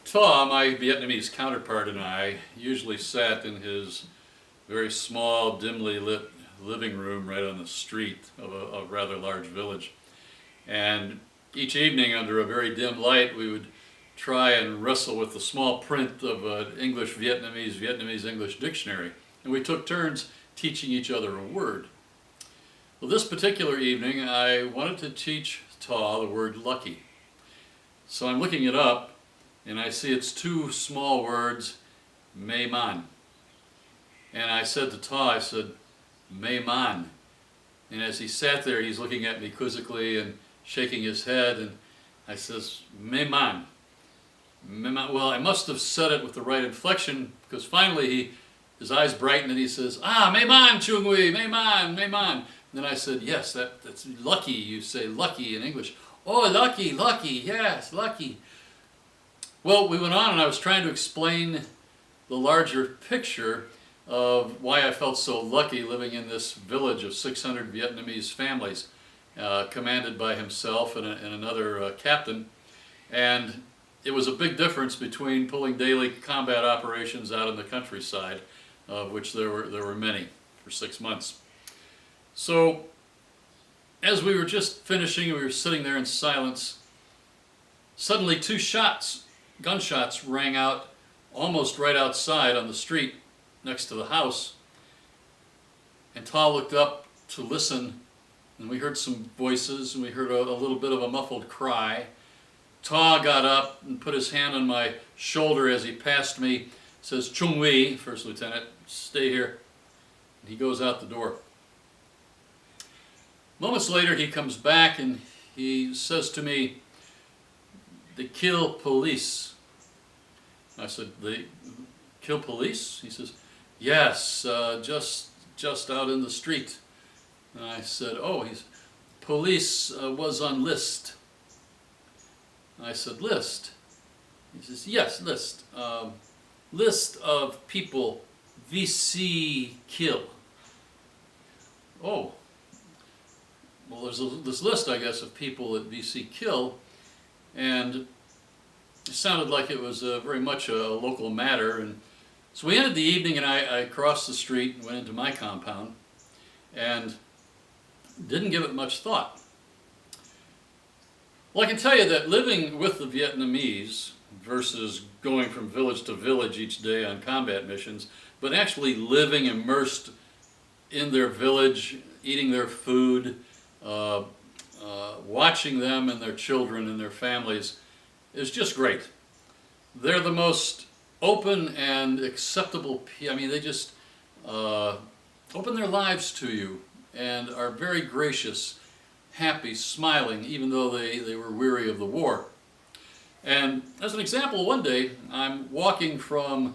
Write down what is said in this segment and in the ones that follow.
Ta, my Vietnamese counterpart, and I usually sat in his very small, dimly lit living room right on the street of a rather large village. And each evening, under a very dim light, we would try and wrestle with the small print of an Vietnamese-English dictionary. And we took turns teaching each other a word. Well, this particular evening, I wanted to teach Ta the word lucky. So I'm looking it up, and I see it's two small words, May Man. And I said to Ta, I said, May Man. And as he sat there, he's looking at me quizzically and shaking his head, and I says, May Man. Well, I must have said it with the right inflection, because finally his eyes brightened and he says, May Man, Chung Wei, May Man, May Man. And then I said, yes, that's lucky. You say lucky in English. Oh, lucky, yes, lucky. Well, we went on, and I was trying to explain the larger picture of why I felt so lucky living in this village of 600 Vietnamese families, commanded by himself and another captain. And it was a big difference between pulling daily combat operations out in the countryside, of which there were many for 6 months. So, as we were just finishing, we were sitting there in silence. Suddenly, two gunshots rang out almost right outside on the street next to the house. And Ta looked up to listen, and we heard some voices, and we heard a little bit of a muffled cry. Ta got up and put his hand on my shoulder as he passed me, says, Chung Wei, First Lieutenant, stay here. And he goes out the door. Moments later, he comes back and he says to me, they kill police. I said, they kill police? He says, yes, just out in the street. And I said, police was on list. I said, list? He says, yes, list. List of people VC kill. Oh. Well, there's this list, I guess, of people that VC kill, and it sounded like it was very much a local matter. And so we ended the evening, and I crossed the street and went into my compound and didn't give it much thought. Well, I can tell you that living with the Vietnamese versus going from village to village each day on combat missions, but actually living immersed in their village, eating their food, watching them and their children and their families is just great. They're the most open and acceptable people. I mean, they just open their lives to you and are very gracious, happy, smiling, even though they were weary of the war. And as an example, one day I'm walking from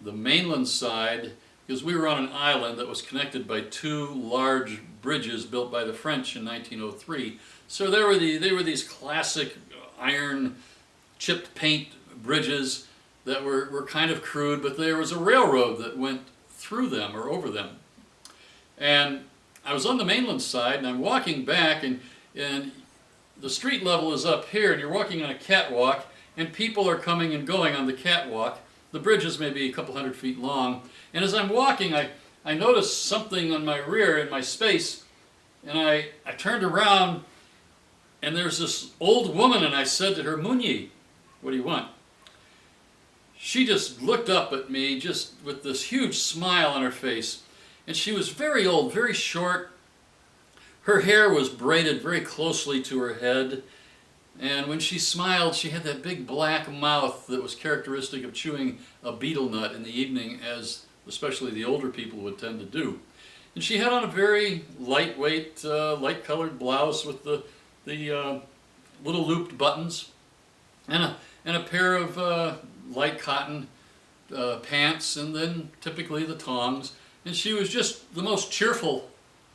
the mainland side, because we were on an island that was connected by two large bridges built by the French in 1903. So they were these classic iron chipped paint bridges that were kind of crude, but there was a railroad that went through them or over them. And I was on the mainland side, and I'm walking back, and the street level is up here, and you're walking on a catwalk, and people are coming and going on the catwalk. The bridge is maybe a couple hundred feet long. And as I'm walking, I noticed something on my rear in my space, and I turned around, and there's this old woman, and I said to her, Munyi, what do you want? She just looked up at me just with this huge smile on her face, and she was very old, very short. Her hair was braided very closely to her head, and when she smiled, she had that big black mouth that was characteristic of chewing a betel nut in the evening, as especially the older people would tend to do. And she had on a very lightweight, light-colored blouse with the little looped buttons, and a pair of light cotton pants, and then typically the tongs. And she was just the most cheerful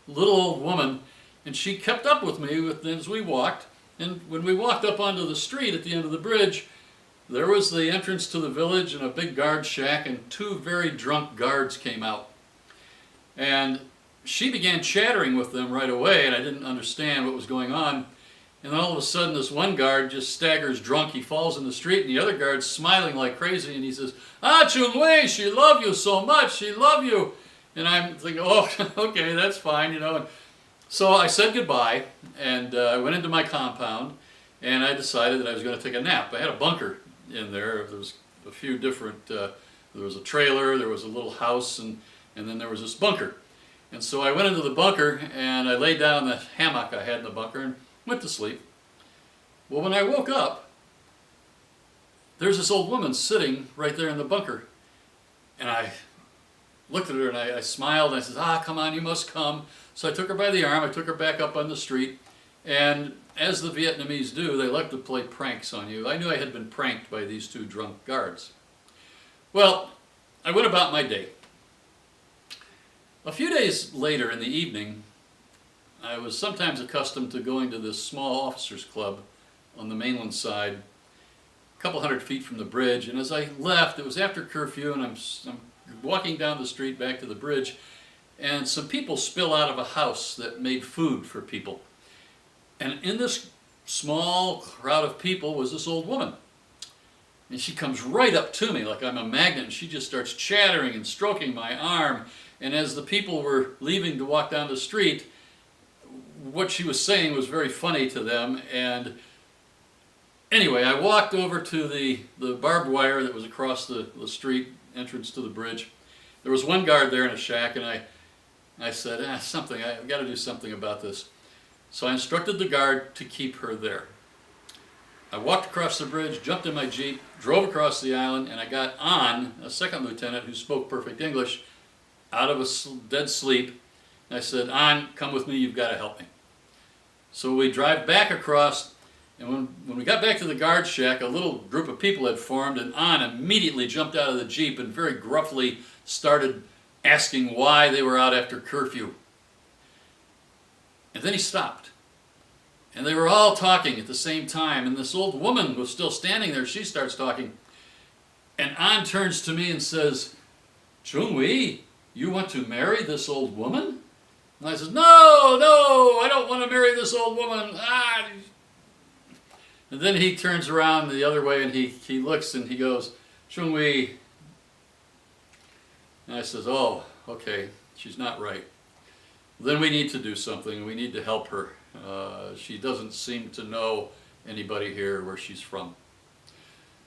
little old woman, and she kept up with me as we walked. And when we walked up onto the street at the end of the bridge, there was the entrance to the village and a big guard shack, and two very drunk guards came out. And she began chattering with them right away, and I didn't understand what was going on. And then all of a sudden, this one guard just staggers drunk. He falls in the street, and the other guard's smiling like crazy, and he says, "Ah, Chung-Wei, she love you so much. She love you." And I'm thinking, oh, okay, that's fine, you know. And so I said goodbye, and I went into my compound, and I decided that I was going to take a nap. I had a bunker in there. There was a few different, there was a trailer, there was a little house, and then there was this bunker. And so I went into the bunker, and I laid down in the hammock I had in the bunker and went to sleep. Well, when I woke up, there's this old woman sitting right there in the bunker. And I looked at her, and I smiled, and I said, "Ah, come on, you must come." So I took her by the arm, I took her back up on the street, and as the Vietnamese do, they like to play pranks on you. I knew I had been pranked by these two drunk guards. Well, I went about my day. A few days later in the evening, I was sometimes accustomed to going to this small officers' club on the mainland side, a couple 100 feet from the bridge, and as I left, it was after curfew, and I'm walking down the street back to the bridge, and some people spill out of a house that made food for people. And in this small crowd of people was this old woman. And she comes right up to me like I'm a magnet, and she just starts chattering and stroking my arm. And as the people were leaving to walk down the street, what she was saying was very funny to them. And anyway, I walked over to the barbed wire that was across the street entrance to the bridge. There was one guard there in a shack, and I said, I've got to do something about this. So I instructed the guard to keep her there. I walked across the bridge, jumped in my Jeep, drove across the island, and I got on a second lieutenant who spoke perfect English out of a dead sleep. And I said, "On, come with me, you've got to help me." So we drive back across, and when we got back to the guard shack, a little group of people had formed, and An immediately jumped out of the Jeep and very gruffly started asking why they were out after curfew. And then he stopped. And they were all talking at the same time, and this old woman was still standing there. She starts talking. And An turns to me and says, "Chung-Wei, you want to marry this old woman?" And I said, No, I don't want to marry this old woman. Ah. And then he turns around the other way, and he looks and he goes, "Chung-Wei." And I says, "Oh, okay, she's not right. Then we need to do something. We need to help her. She doesn't seem to know anybody here where she's from."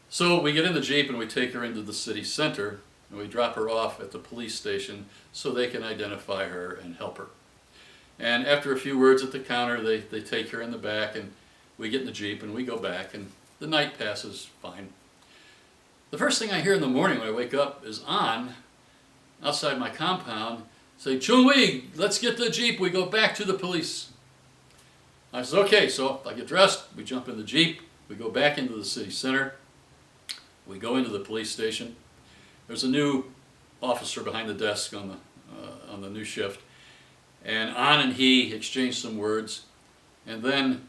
So we get in the Jeep and we take her into the city center, and we drop her off at the police station so they can identify her and help her. And after a few words at the counter, they take her in the back, and we get in the Jeep and we go back, and the night passes fine. The first thing I hear in the morning when I wake up is An, outside my compound, say, "Chung-Wei, let's get the Jeep, we go back to the police." I said, "Okay," so I get dressed, we jump in the Jeep, we go back into the city center, we go into the police station. There's a new officer behind the desk on the new shift, and An and he exchange some words, and then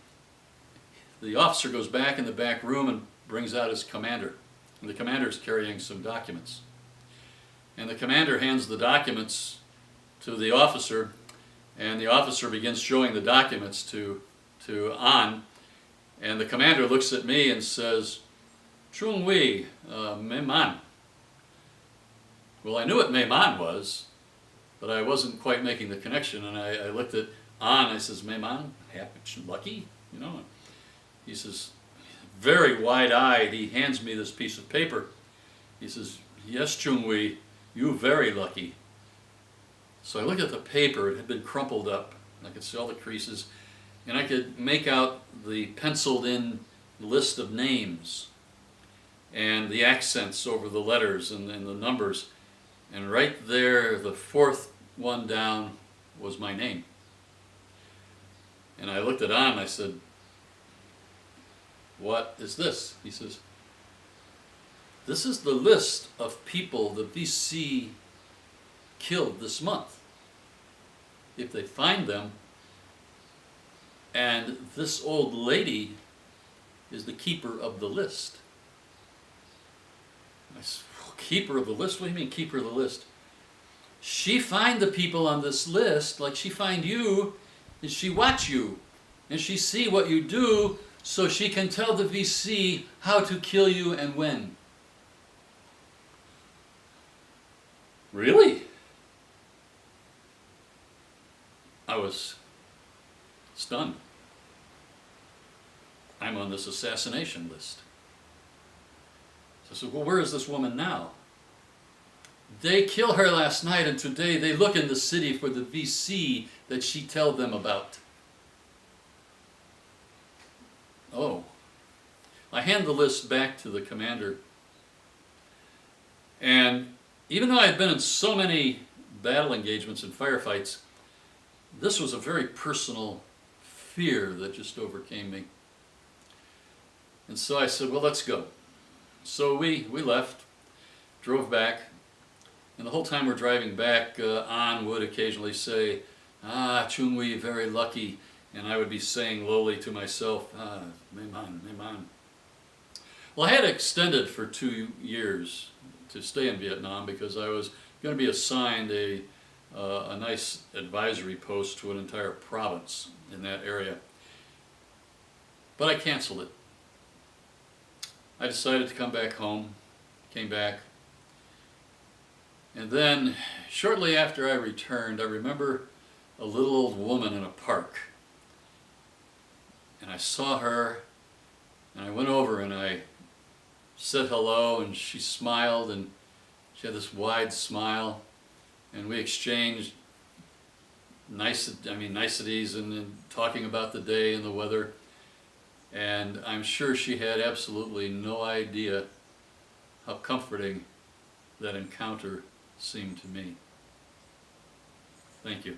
the officer goes back in the back room and brings out his commander, and the commander's carrying some documents. And the commander hands the documents to the officer, and the officer begins showing the documents to An, and the commander looks at me and says, "Chung-Wei, Meiman." Well, I knew what Meiman was, but I wasn't quite making the connection, and I looked at An, I says, "Meiman, happy, lucky?" You know. He says, very wide-eyed, he hands me this piece of paper. He says, "Yes, Chung-Wei, you very lucky." So I looked at the paper. It had been crumpled up, and I could see all the creases, and I could make out the penciled-in list of names and the accents over the letters and the numbers. And right there, the fourth one down was my name. And I looked at An and I said, "What is this?" He says, "This is the list of people the VC killed this month. If they find them, and this old lady is the keeper of the list." I said, "Keeper of the list? What do you mean keeper of the list?" "She find the people on this list like she find you, and she watch you, and she see what you do so she can tell the VC how to kill you and when. Really? I was stunned. I'm on this assassination list. So I said, well, where is this woman now? They killed her last night, and today they look in the city for the VC that she tell them about. Oh. I hand the list back to the commander. And even though I had been in so many battle engagements and firefights, this was a very personal fear that just overcame me. And so I said, well, let's go. So we left, drove back, and the whole time we're driving back, An would occasionally say, Chung-Wei, very lucky. And I would be saying lowly to myself, Meiman, Meiman. Well, I had extended for 2 years to stay in Vietnam because I was going to be assigned a nice advisory post to an entire province in that area. But I canceled it. I decided to come back home, came back, and then shortly after I returned, I remember a little old woman in a park. And I saw her, and I went over and I said hello, and she smiled, and she had this wide smile, and we exchanged niceties and talking about the day and the weather. And I'm sure she had absolutely no idea how comforting that encounter seemed to me. Thank you.